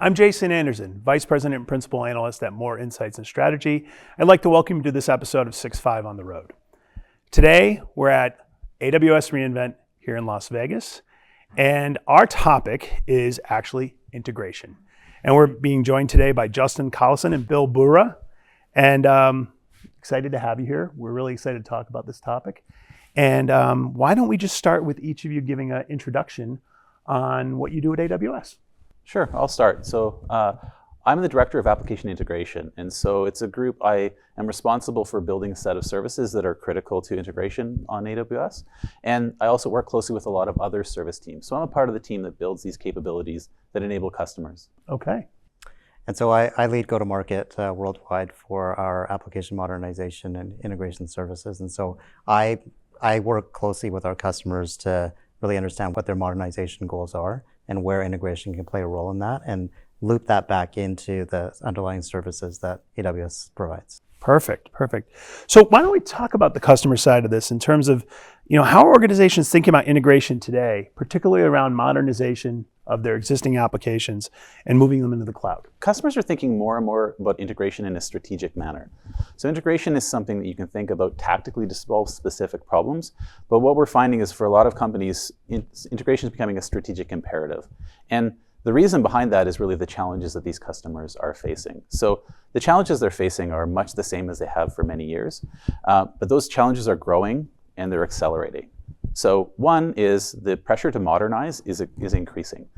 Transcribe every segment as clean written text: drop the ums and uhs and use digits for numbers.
I'm Jason Anderson, Vice President and Principal Analyst at More Insights and Strategy. I'd like to welcome you to this episode of 6.5 on the Road. Today, we're at AWS reInvent here in Las Vegas, and our topic is actually integration. And we're being joined today by Justin Collison and Bill Bura, and excited to have you here. We're really excited to talk about this topic. And why don't we just start with each of you giving an introduction on what you do at AWS? Sure, I'll start. So I'm the Director of Application Integration, and so it's a group I am responsible for building a set of services that are critical to integration on AWS. And I also work closely with a lot of other service teams. So I'm a part of the team that builds these capabilities that enable customers. Okay. And so I lead go-to-market worldwide for our application modernization and integration services. And so I work closely with our customers to really understand what their modernization goals are and where integration can play a role in that, and loop that back into the underlying services that AWS provides. Perfect. So why don't we talk about the customer side of this in terms of, how are organizations thinking about integration today, particularly around modernization of their existing applications and moving them into the cloud? Customers are thinking more and more about integration in a strategic manner. So integration is something that you can think about tactically to solve specific problems. But what we're finding is for a lot of companies, integration is becoming a strategic imperative. And the reason behind that is really the challenges that these customers are facing. So the challenges they're facing are much the same as they have for many years, but those challenges are growing and they're accelerating. So one is the pressure to modernize is increasing.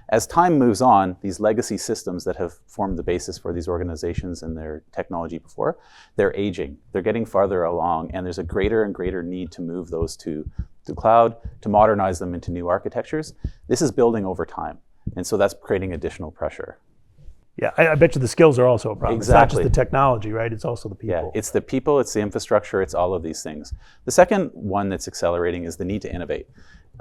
As time moves on, these legacy systems that have formed the basis for these organizations and their technology before, they're aging, they're getting farther along, and there's a greater and greater need to move those to the cloud, to modernize them into new architectures. This is building over time. And so that's creating additional pressure. Yeah, I bet you the skills are also a problem. Exactly. It's not just the technology, right? It's also the people. Yeah, it's the people, it's the infrastructure, it's all of these things. The second one that's accelerating is the need to innovate.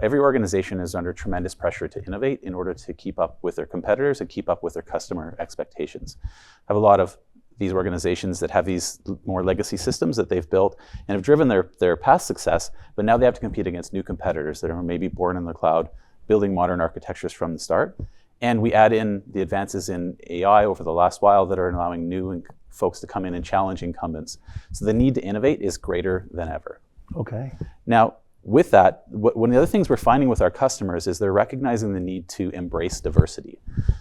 Every organization is under tremendous pressure to innovate in order to keep up with their competitors and keep up with their customer expectations. I have a lot of these organizations that have these more legacy systems that they've built and have driven their past success, but now they have to compete against new competitors that are maybe born in the cloud, building modern architectures from the start. And we add in the advances in AI over the last while that are allowing new folks to come in and challenge incumbents. So the need to innovate is greater than ever. Okay. Now, with that, one of the other things we're finding with our customers is they're recognizing the need to embrace diversity.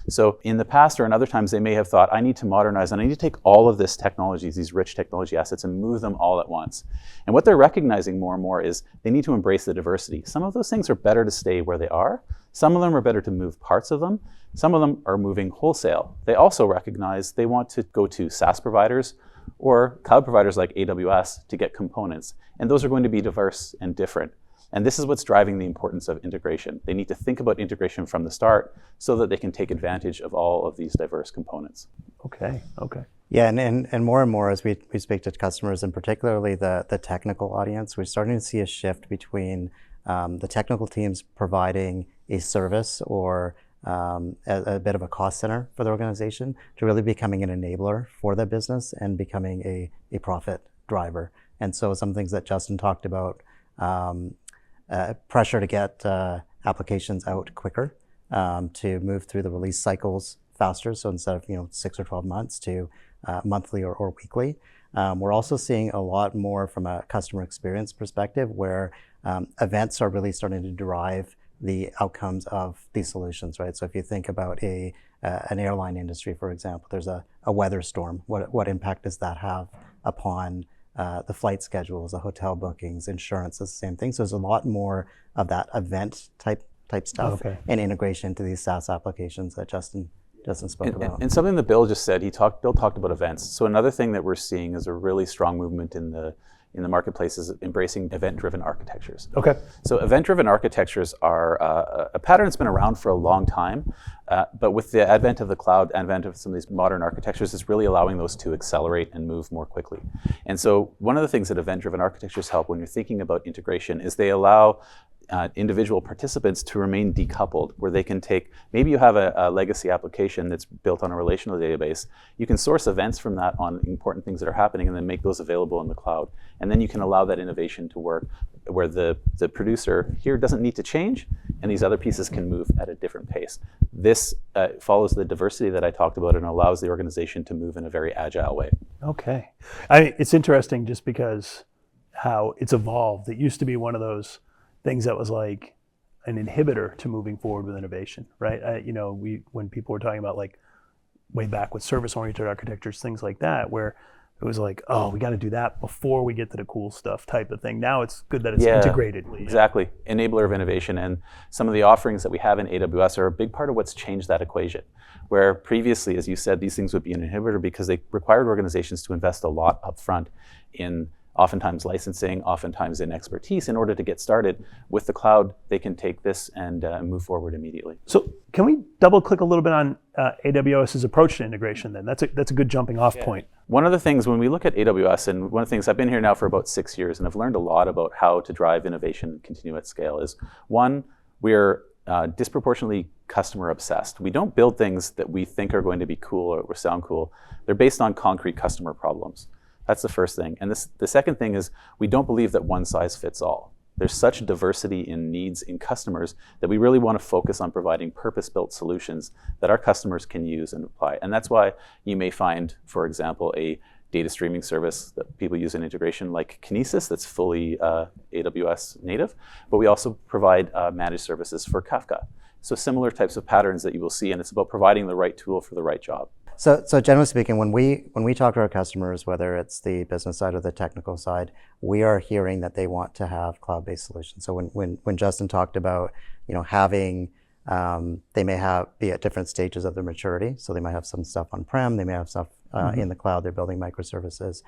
So in the past or in other times, they may have thought, I need to modernize and I need to take all of this technologies, these rich technology assets, and move them all at once. And what they're recognizing more and more is they need to embrace the diversity. Some of those things are better to stay where they are. Some of them are better to move parts of them. Some of them are moving wholesale. They also recognize they want to go to SaaS providers or cloud providers like AWS to get components. And those are going to be diverse and different. And this is what's driving the importance of integration. They need to think about integration from the start so that they can take advantage of all of these diverse components. Okay. Yeah, and more as we speak to customers, and particularly the technical audience, we're starting to see a shift between the technical teams providing a service or a bit of a cost center for the organization to really becoming an enabler for the business and becoming a profit driver. And so some things that Justin talked about, pressure to get applications out quicker, to move through the release cycles faster. So instead of 6 or 12 months to monthly or weekly. We're also seeing a lot more from a customer experience perspective where events are really starting to derive the outcomes of these solutions, right? So if you think about an airline industry, for example, there's a weather storm. What impact does that have upon the flight schedules, the hotel bookings, insurance? Is the same thing. So there's a lot more of that event type stuff and integration into these SaaS applications that Justin spoke about. And something that Bill just said, Bill talked about events. So another thing that we're seeing is a really strong movement in the marketplace is embracing event-driven architectures. Okay. So event-driven architectures are a pattern that's been around for a long time, but with the advent of the cloud, advent of some of these modern architectures, it's really allowing those to accelerate and move more quickly. And so one of the things that event-driven architectures help when you're thinking about integration is they allow individual participants to remain decoupled, where they can take, maybe you have a legacy application that's built on a relational database. You can source events from that on important things that are happening and then make those available in the cloud. And then you can allow that innovation to work where the producer here doesn't need to change and these other pieces can move at a different pace. This follows the diversity that I talked about and allows the organization to move in a very agile way. Okay. It's interesting just because how it's evolved. It used to be one of those things that was like an inhibitor to moving forward with innovation, right? When people were talking about like way back with service-oriented architectures, things like that, where it was like, oh, we got to do that before we get to the cool stuff type of thing. Now it's good that it's integrated. Exactly. Enabler of innovation. And some of the offerings that we have in AWS are a big part of what's changed that equation. Where previously, as you said, these things would be an inhibitor because they required organizations to invest a lot upfront in oftentimes licensing, oftentimes in expertise in order to get started. With the cloud, they can take this and move forward immediately. So can we double click a little bit on AWS's approach to integration then? That's a good jumping off point. One of the things when we look at AWS, and one of the things I've been here now for about 6 years and I've learned a lot about how to drive innovation and continue at scale is, one, we're disproportionately customer obsessed. We don't build things that we think are going to be cool or sound cool. They're based on concrete customer problems. That's the first thing. And the second thing is we don't believe that one size fits all. There's such diversity in needs in customers that we really want to focus on providing purpose-built solutions that our customers can use and apply. And that's why you may find, for example, a data streaming service that people use in integration like Kinesis that's fully AWS native, but we also provide managed services for Kafka. So similar types of patterns that you will see, and it's about providing the right tool for the right job. So generally speaking, when we talk to our customers, whether it's the business side or the technical side, we are hearing that they want to have cloud-based solutions. So when Justin talked about having they may be at different stages of their maturity. So they might have some stuff on-prem, they may have stuff in the cloud, they're building microservices.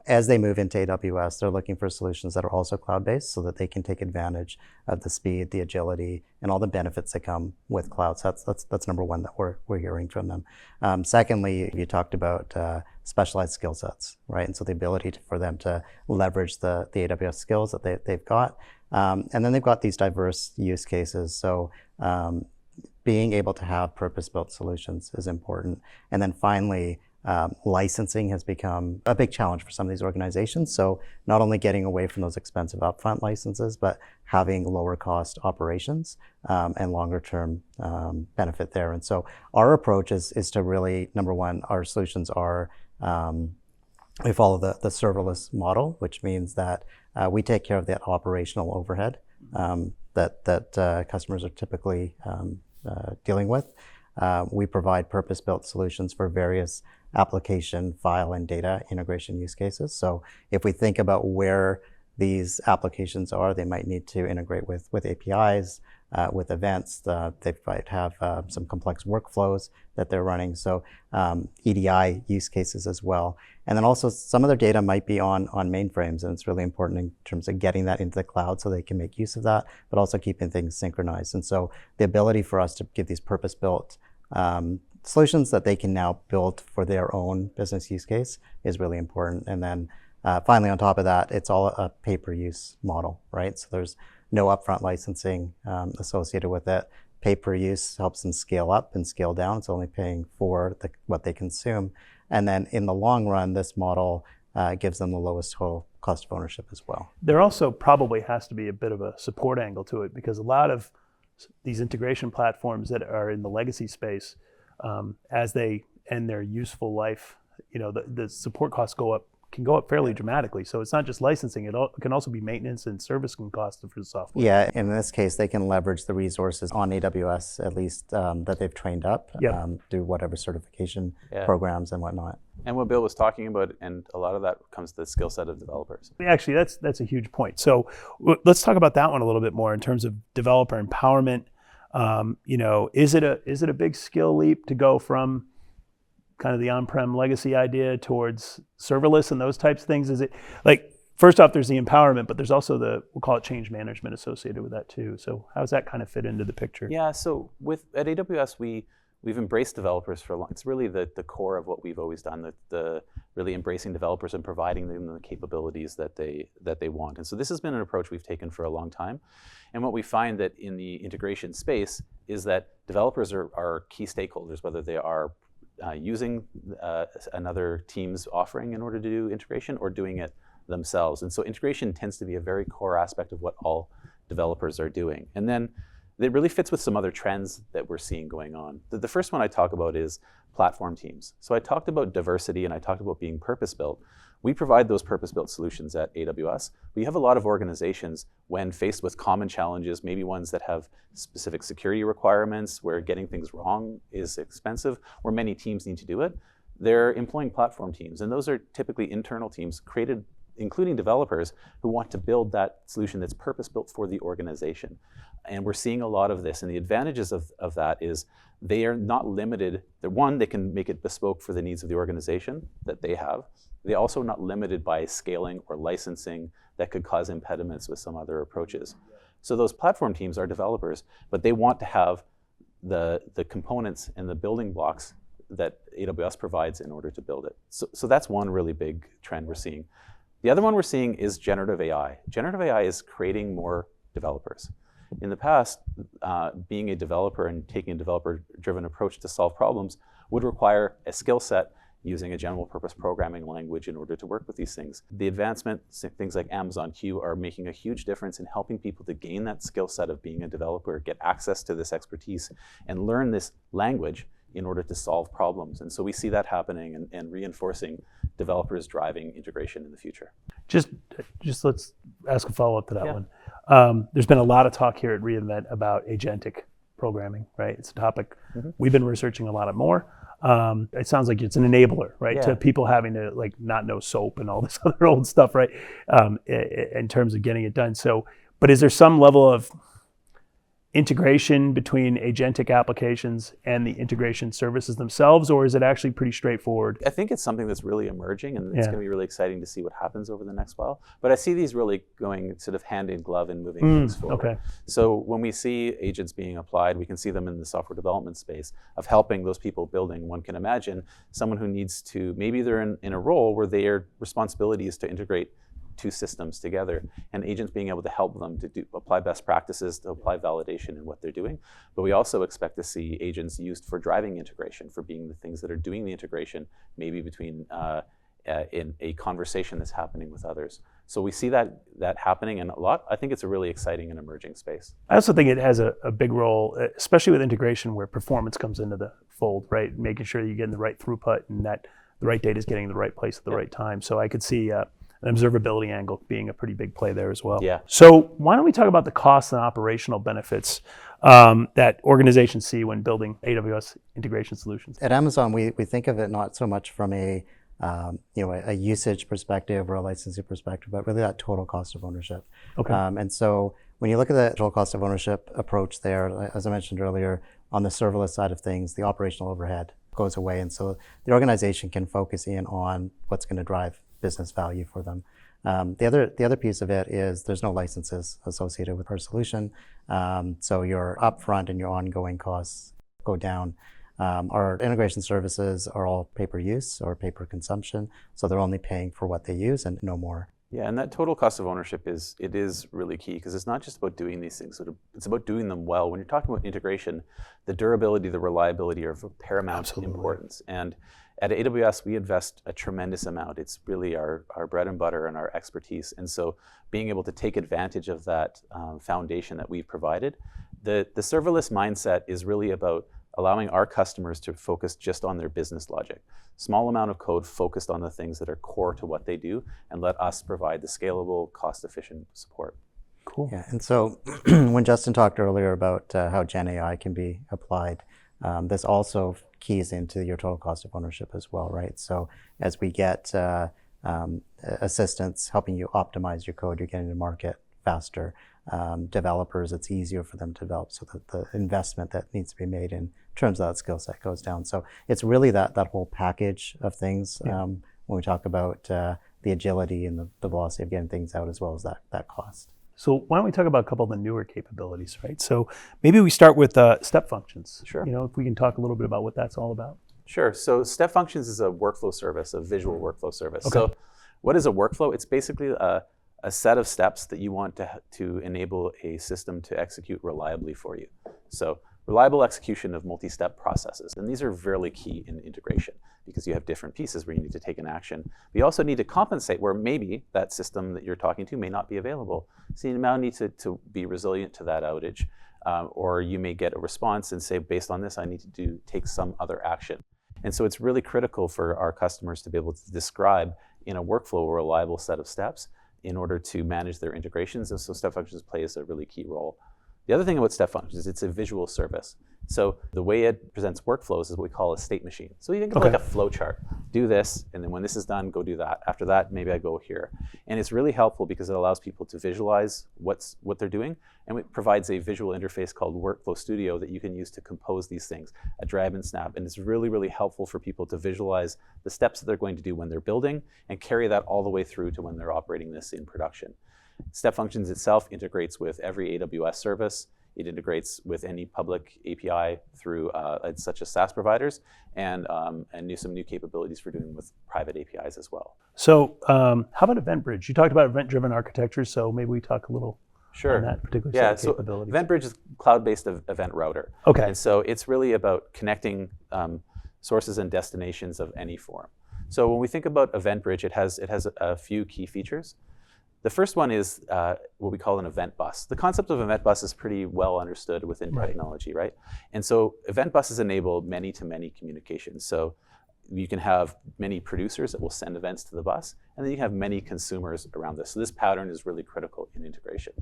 As they move into AWS, they're looking for solutions that are also cloud-based so that they can take advantage of the speed, the agility, and all the benefits that come with cloud. So that's number one that we're hearing from them. Secondly, you talked about specialized skill sets, right? And so the ability for them to leverage the AWS skills that they've got. And then they've got these diverse use cases. So being able to have purpose-built solutions is important. And then finally, licensing has become a big challenge for some of these organizations. So not only getting away from those expensive upfront licenses, but having lower cost operations and longer term benefit there. And so our approach is to really, number one, our solutions are, we follow the serverless model, which means that we take care of that operational overhead that customers are typically dealing with. We provide purpose-built solutions for various application, file, and data integration use cases. So if we think about where these applications are, they might need to integrate with APIs, with events. They might have some complex workflows that they're running. So EDI use cases as well. And then also some of their data might be on mainframes, and it's really important in terms of getting that into the cloud so they can make use of that, but also keeping things synchronized. And so the ability for us to give these purpose-built solutions that they can now build for their own business use case is really important. And then finally, on top of that, it's all a pay-per-use model, right? So there's no upfront licensing associated with it. Pay-per-use helps them scale up and scale down. It's only paying for what they consume. And then in the long run, this model gives them the lowest total cost of ownership as well. There also probably has to be a bit of a support angle to it, because a lot of these integration platforms that are in the legacy space, as they end their useful life, the support costs can go up fairly dramatically. So it's not just licensing, it can also be maintenance and servicing costs for the software. Yeah, in this case, they can leverage the resources on AWS, at least that they've trained up through whatever certification programs and whatnot. And what Bill was talking about, and a lot of that comes to the skill set of developers. Actually, that's a huge point. So let's talk about that one a little bit more in terms of developer empowerment. Is it a big skill leap to go from kind of the on-prem legacy idea towards serverless and those types of things? Is it like, first off, there's the empowerment, but there's also we'll call it change management associated with that too. So how does that kind of fit into the picture? Yeah, so at AWS, we we've embraced developers for a long. It's really the core of what we've always done. The really embracing developers and providing them the capabilities that they want. And so this has been an approach we've taken for a long time. And what we find that in the integration space is that developers are key stakeholders, whether they are using another team's offering in order to do integration or doing it themselves. And so integration tends to be a very core aspect of what all developers are doing. And then it really fits with some other trends that we're seeing going on. The first one I talk about is platform teams. So I talked about diversity and I talked about being purpose-built. We provide those purpose-built solutions at AWS. We have a lot of organizations when faced with common challenges, maybe ones that have specific security requirements where getting things wrong is expensive, where many teams need to do it. They're employing platform teams, and those are typically internal teams created including developers who want to build that solution that's purpose-built for the organization. And we're seeing a lot of this, and the advantages of that is they are not limited. One, they can make it bespoke for the needs of the organization that they have. They're also not limited by scaling or licensing that could cause impediments with some other approaches. So those platform teams are developers, but they want to have the components and the building blocks that AWS provides in order to build it. So that's one really big trend we're seeing. The other one we're seeing is generative AI. Generative AI is creating more developers. In the past, being a developer and taking a developer-driven approach to solve problems would require a skill set using a general purpose programming language in order to work with these things. The advancement, things like Amazon Q, are making a huge difference in helping people to gain that skill set of being a developer, get access to this expertise, and learn this language in order to solve problems. And so we see that happening and reinforcing developers driving integration in the future. Just let's ask a follow-up to that one. There's been a lot of talk here at reInvent about agentic programming, right? It's a topic we've been researching a lot more. It sounds like it's an enabler, right? To people having to like not know SOAP and all this other old stuff, right? In terms of getting it done. So, but is there some level of integration between agentic applications and the integration services themselves, or is it actually pretty straightforward? I think it's something that's really emerging, and it's going to be really exciting to see what happens over the next while. But I see these really going sort of hand in glove and moving things forward. Okay. So when we see agents being applied, we can see them in the software development space of helping those people building. One can imagine someone who needs to, maybe they're in a role where their responsibility is to integrate two systems together, and agents being able to help them to apply best practices, to apply validation in what they're doing. But we also expect to see agents used for driving integration, for being the things that are doing the integration, maybe between in a conversation that's happening with others. So we see that happening, and a lot. I think it's a really exciting and emerging space. I also think it has a big role, especially with integration where performance comes into the fold, right? Making sure you're getting the right throughput and that the right data is getting to the right place at the right time. So I could see an observability angle being a pretty big play there as well. Yeah. So why don't we talk about the costs and operational benefits that organizations see when building AWS integration solutions? At Amazon, we think of it not so much from a usage perspective or a licensing perspective, but really that total cost of ownership. Okay. And so when you look at the total cost of ownership approach there, as I mentioned earlier, on the serverless side of things, the operational overhead goes away. And so the organization can focus in on what's going to drive business value for them. The other piece of it is there's no licenses associated with our solution. So your upfront and your ongoing costs go down. Our integration services are all pay-per-use or pay-per-consumption. So they're only paying for what they use and no more. Yeah, and that total cost of ownership is really key, because it's not just about doing these things, it's about doing them well. When you're talking about integration, the durability, the reliability are of paramount importance. And at AWS, we invest a tremendous amount. It's really our bread and butter and our expertise. And so being able to take advantage of that foundation that we've provided, the serverless mindset is really about allowing our customers to focus just on their business logic. Small amount of code focused on the things that are core to what they do, and let us provide the scalable, cost-efficient support. Cool. Yeah, and so when Justin talked earlier about how Gen AI can be applied, this also keys into your total cost of ownership as well, right? So as we get assistance helping you optimize your code, you're getting to market faster. Developers, it's easier for them to develop, so that the investment that needs to be made in terms of that skill set goes down. So it's really that whole package of things when we talk about the agility and the velocity of getting things out, as well as that cost. So why don't we talk about a couple of the newer capabilities, right? So maybe we start with step functions. Sure. If we can talk a little bit about what that's all about. Sure. So Step Functions is a workflow service, a visual workflow service. Okay. So what is a workflow? It's basically a set of steps that you want to enable a system to execute reliably for you. So reliable execution of multi-step processes. And these are really key in integration because you have different pieces where you need to take an action. But you also need to compensate where maybe that system that you're talking to may not be available. So you now need to be resilient to that outage. Or you may get a response and say, based on this, I need to take some other action. And so it's really critical for our customers to be able to describe in a workflow a reliable set of steps in order to manage their integrations. And so Step Functions plays a really key role. The other thing about Step Functions is it's a visual service. So the way it presents workflows is what we call a state machine. So you think of like a flow chart. Do this, and then when this is done, go do that. After that, maybe I go here. And it's really helpful because it allows people to visualize what they're doing, and it provides a visual interface called Workflow Studio that you can use to compose these things, a drag and snap. And it's really, really helpful for people to visualize the steps that they're going to do when they're building and carry that all the way through to when they're operating this in production. Step Functions itself integrates with every AWS service. It integrates with any public API through such as SaaS providers, and some new capabilities for doing with private APIs as well. So how about Event Bridge? You talked about event-driven architecture, so maybe we talk a little Sure. on that particular set of capabilities. Event Bridge is cloud-based event router. Okay. And so it's really about connecting sources and destinations of any form. So when we think about Event Bridge, it has a few key features. The first one is what we call an event bus. The concept of event bus is pretty well understood within technology, right? And so event buses enable many-to-many communications. So you can have many producers that will send events to the bus, and then you have many consumers around this. So this pattern is really critical in integration.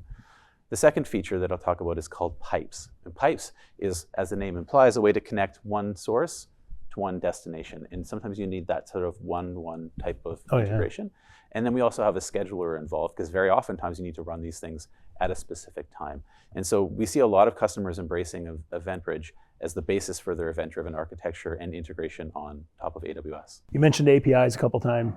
The second feature that I'll talk about is called pipes. And pipes is, as the name implies, a way to connect one source to one destination. And sometimes you need that sort of one type of integration. And then we also have a scheduler involved because very oftentimes you need to run these things at a specific time. And so we see a lot of customers embracing Event Bridge as the basis for their event-driven architecture and integration on top of AWS. You mentioned APIs a couple times.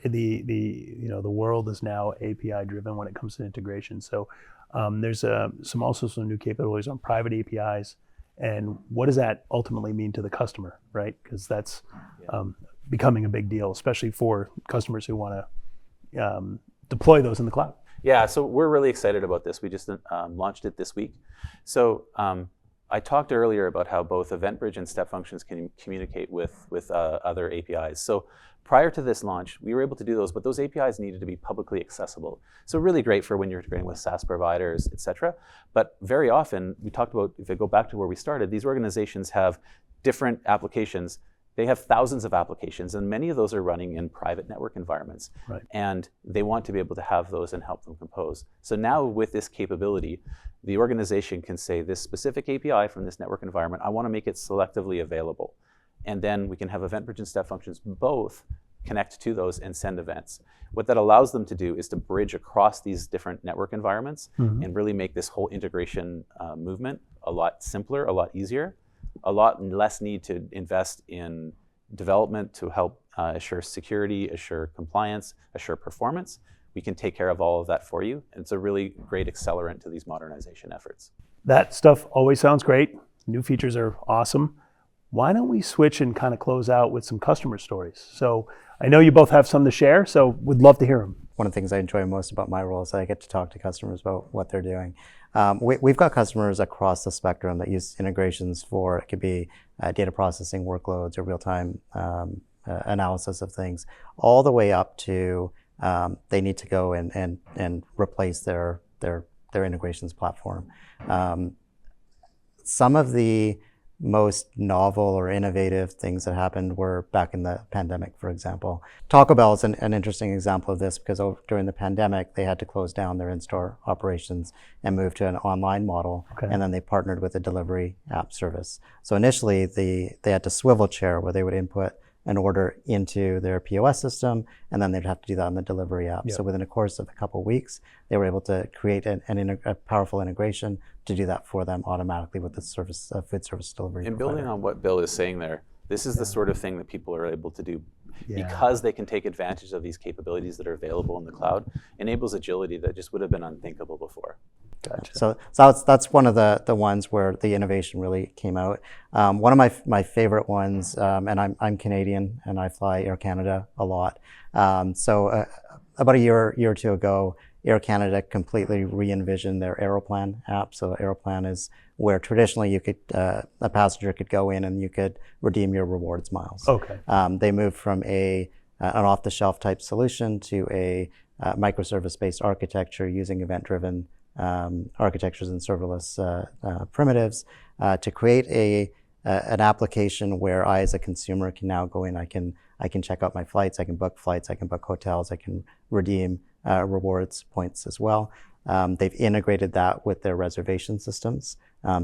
The world is now API-driven when it comes to integration. So there's some new capabilities on private APIs. And what does that ultimately mean to the customer, right? Because that's becoming a big deal, especially for customers who want to deploy those in the cloud. Yeah, so we're really excited about this. We just launched it this week. So I talked earlier about how both Event Bridge and Step Functions can communicate with other APIs. So prior to this launch, we were able to do those, but those APIs needed to be publicly accessible. So really great for when you're integrating with SaaS providers, et cetera. But very often, we talked about, if I go back to where we started, these organizations have different applications. They have thousands of applications, and many of those are running in private network environments. Right. And they want to be able to have those and help them compose. So now with this capability, the organization can say this specific API from this network environment, I want to make it selectively available. And then we can have Event Bridge and Step Functions both connect to those and send events. What that allows them to do is to bridge across these different network environments and really make this whole integration movement a lot simpler, a lot easier, a lot less need to invest in development to help assure security, assure compliance, assure performance. We can take care of all of that for you. And it's a really great accelerant to these modernization efforts. That stuff always sounds great. New features are awesome. Why don't we switch and kind of close out with some customer stories? So I know you both have some to share, so would love to hear them. One of the things I enjoy most about my role is that I get to talk to customers about what they're doing. We've got customers across the spectrum that use integrations for, it could be data processing workloads or real-time analysis of things, all the way up to they need to go and replace their integrations platform. Some of the most novel or innovative things that happened were back in the pandemic, for example. Taco Bell is an interesting example of this because during the pandemic, they had to close down their in-store operations and move to an online model. Okay. And then they partnered with a delivery app service. So initially, they had to swivel chair where they would input an order into their POS system, and then they'd have to do that on the delivery app. Yep. So within a course of a couple of weeks, they were able to create a powerful integration to do that for them automatically with the food service delivery. And building on what Bill is saying there, this is the sort of thing that people are able to do because they can take advantage of these capabilities that are available in the cloud, enables agility that just would have been unthinkable before. Gotcha. So that's one of the ones where the innovation really came out. One of my favorite ones, and I'm Canadian and I fly Air Canada a lot. About a year or two ago, Air Canada completely re-envisioned their Aeroplan app. So Aeroplan is where traditionally you could a passenger could go in and you could redeem your rewards miles. Okay. They moved from an off-the-shelf type solution to a microservice-based architecture using event-driven architectures and serverless primitives to create an application where I, as a consumer, can now go in. I can check out my flights. I can book flights. I can book hotels. I can redeem rewards points as well. They've integrated that with their reservation systems,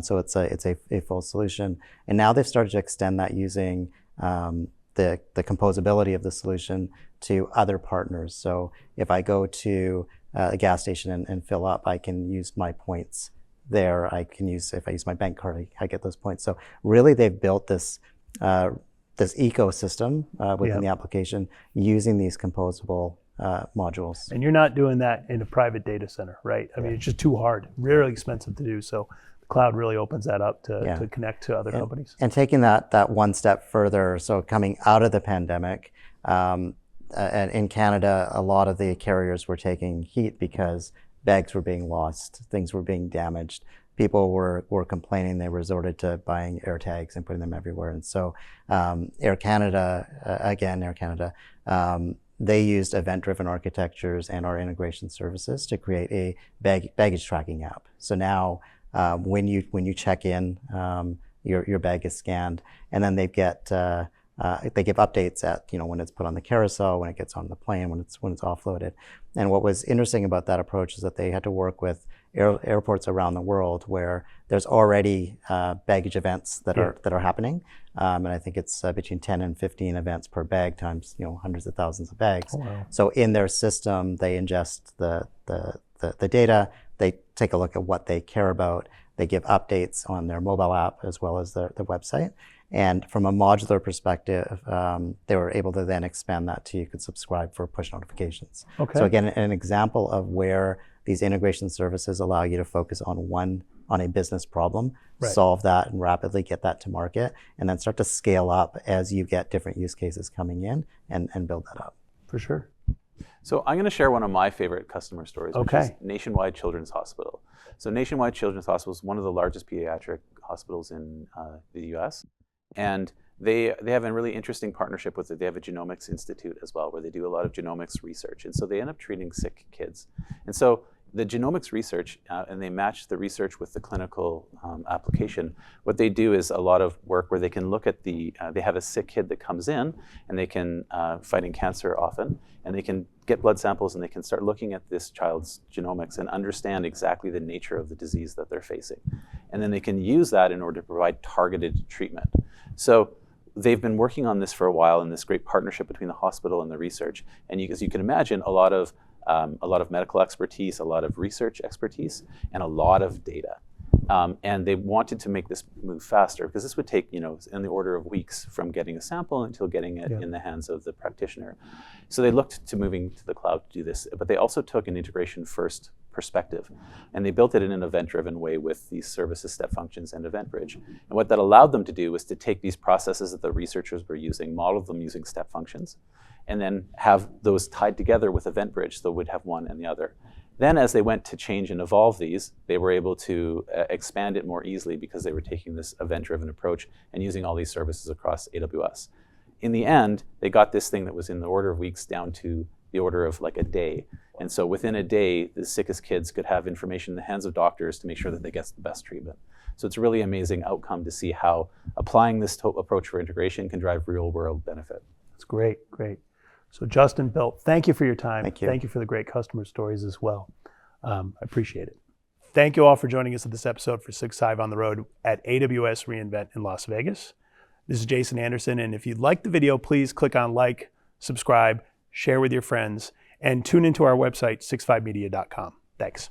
so it's a full solution. And now they've started to extend that using the composability of the solution to other partners. So if I go to a gas station and fill up, I can use my points there. If I use my bank card, I get those points. So really, they've built this ecosystem within the application using these composable modules. And you're not doing that in a private data center, right? I mean, it's just too hard, really expensive to do. So the cloud really opens that up to connect to other companies. And taking that one step further, so coming out of the pandemic, and in Canada, a lot of the carriers were taking heat because bags were being lost, things were being damaged. People were complaining. They resorted to buying air tags and putting them everywhere. And so Air Canada, they used event-driven architectures and our integration services to create a baggage tracking app. So now when you check in, your bag is scanned, and then they give updates at when it's put on the carousel, when it gets on the plane, when it's offloaded. And what was interesting about that approach is that they had to work with airports around the world where there's already baggage events that are happening, and I think it's between 10 and 15 events per bag times hundreds of thousands of bags. Oh, wow. So in their system, they ingest the data. They take a look at what they care about. They give updates on their mobile app as well as their website. And from a modular perspective, they were able to then expand that to you could subscribe for push notifications. Okay. So again, an example of where these integration services allow you to focus on a business problem, solve that and rapidly get that to market, and then start to scale up as you get different use cases coming in and build that up. For sure. So I'm going to share one of my favorite customer stories, which is Nationwide Children's Hospital. So Nationwide Children's Hospital is one of the largest pediatric hospitals in the U.S. And they have a really interesting partnership with it. They have a genomics institute as well, where they do a lot of genomics research. And so they end up treating sick kids. And so the genomics research, and they match the research with the clinical application. What they do is a lot of work where they can look at they have a sick kid that comes in, and they can, fighting cancer often, and they can get blood samples and they can start looking at this child's genomics and understand exactly the nature of the disease that they're facing. And then they can use that in order to provide targeted treatment. So they've been working on this for a while in this great partnership between the hospital and the research. And as you can imagine, a lot of medical expertise, a lot of research expertise, and a lot of data. And they wanted to make this move faster because this would take, in the order of weeks from getting a sample until getting it in the hands of the practitioner. So they looked to moving to the cloud to do this, but they also took an integration first perspective, and they built it in an event-driven way with these services, step functions, and Event Bridge. And what that allowed them to do was to take these processes that the researchers were using, model them using step functions, and then have those tied together with Event Bridge, so we'd have one and the other. Then as they went to change and evolve these, they were able to expand it more easily because they were taking this event-driven approach and using all these services across AWS. In the end, they got this thing that was in the order of weeks down to the order of like a day. And so within a day, the sickest kids could have information in the hands of doctors to make sure that they get the best treatment. So it's a really amazing outcome to see how applying this approach for integration can drive real-world benefit. That's great. So Justin, Bill, thank you for your time. Thank you. Thank you for the great customer stories as well. I appreciate it. Thank you all for joining us at this episode for 6.5 on the road at AWS reInvent in Las Vegas. This is Jason Anderson, and if you liked the video, please click on like, subscribe, share with your friends, and tune into our website, 65media.com. Thanks.